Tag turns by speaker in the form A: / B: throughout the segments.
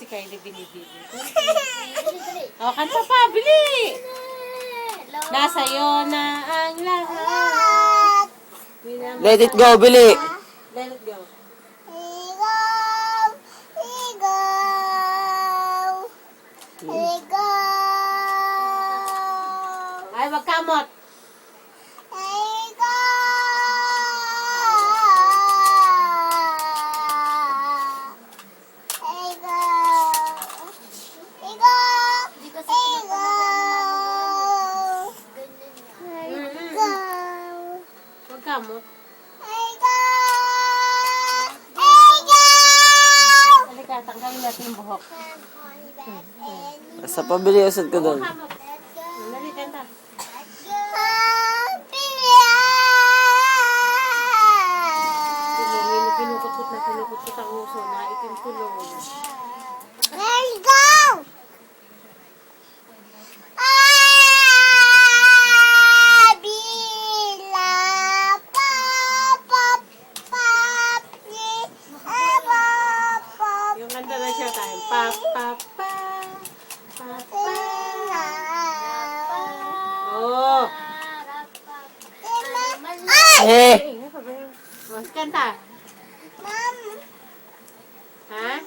A: Kylie binibili. O, kanta pa, bili! Nasa'yo na ang lahat.
B: Let it go, Bili.
A: Let it go.
C: Ligaw, ligaw, ligaw,
A: Ay, wag kamot. Wag kamot. Halika, tanggalin natin yung buhok.
B: Sa pabili, usad ko doon.
A: Kamot. Dali, kanta. Pinukot ang uso na itim tulong.
C: Let's go!
A: Yung kanta na siya tayo. Pa, pa, pa. Pa, pa. Oh.
B: Eh!
A: Mas kanta. Ha?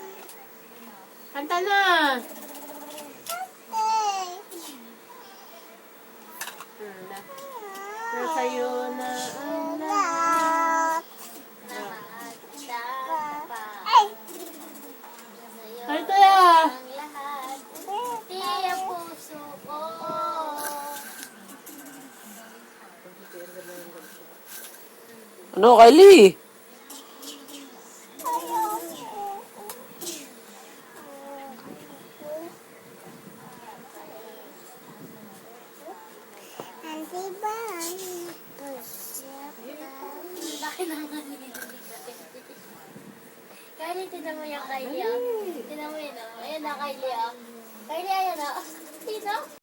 A: Kanta na. Nasa'yo na ang lahat. Kanta ya.
B: Ano, Kylie?
C: Kylie, tinan mo yung Kylie. Tinan mo yun. Ayan na, Kylie. Kylie, ayan na. Tina.